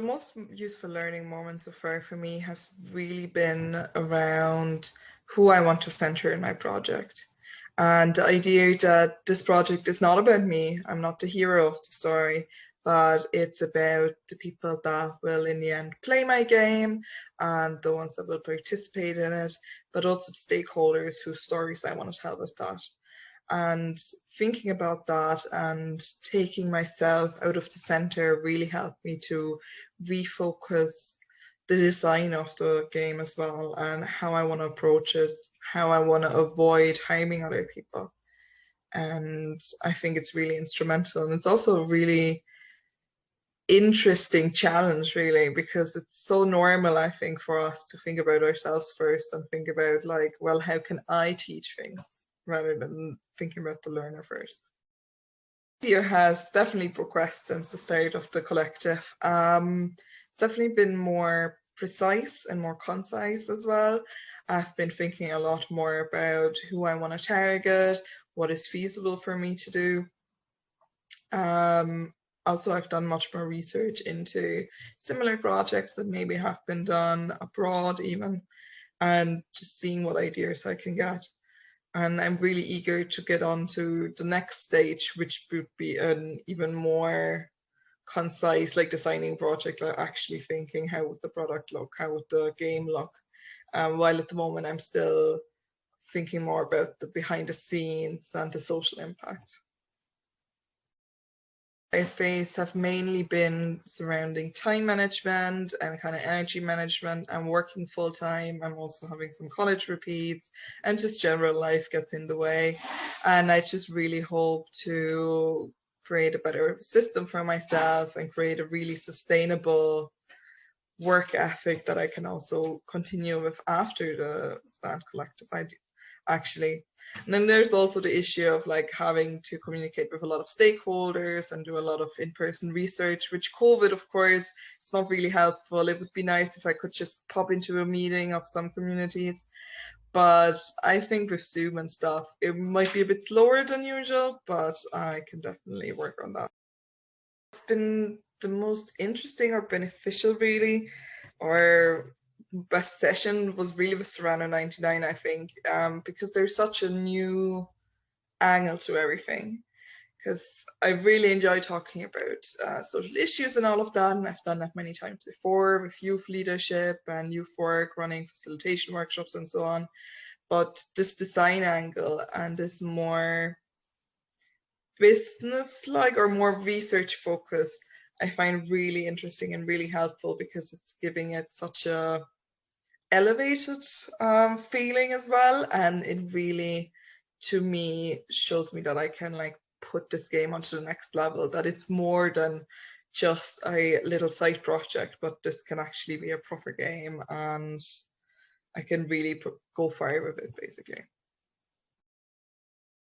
The most useful learning moment so far for me has really been around who I want to center in my project. And the idea that this project is not about me, I'm not the hero of the story, but it's about the people that will in the end play my game and the ones that will participate in it, but also the stakeholders whose stories I want to tell with that. And thinking about that and taking myself out of the center really helped me to refocus the design of the game as well, and how I want to approach it, how I want to avoid harming other people. And I think it's really instrumental. And it's also a really interesting challenge, really, because it's so normal, I think, for us to think about ourselves first and think about, like, well, how can I teach things rather than thinking about the learner first. The year has definitely progressed since the start of the collective. It's definitely been more precise and more concise as well. I've been thinking a lot more about who I want to target, what is feasible for me to do. Also, I've done much more research into similar projects that maybe have been done abroad even, and just seeing what ideas I can get. And I'm really eager to get on to the next stage, which would be an even more concise, like, designing project, like actually thinking how would the product look, how would the game look. While at the moment I'm still thinking more about the behind the scenes and the social impact. I faced have mainly been surrounding time management and kind of energy management. I'm working full time. I'm also having some college repeats, and just general life gets in the way. And I just really hope to create a better system for myself and create a really sustainable work ethic that I can also continue with after the Stand Collective actually. And then there's also the issue of, like, having to communicate with a lot of stakeholders and do a lot of in-person research, which COVID, of course, it's not really helpful. It would be nice if I could just pop into a meeting of some communities. But I think with Zoom and stuff, it might be a bit slower than usual, but I can definitely work on that. It's been the most interesting or beneficial, really, or best session was really with Serrano 99, I think, because there's such a new angle to everything. Because I really enjoy talking about social issues and all of that, and I've done that many times before with youth leadership and youth work, running facilitation workshops and so on. But this design angle and this more business-like or more research-focused, I find really interesting and really helpful, because it's giving it such a elevated feeling as well, and it really, to me, shows me that I can, like, put this game onto the next level, that it's more than just a little side project, but this can actually be a proper game, and I can really go far with it, basically.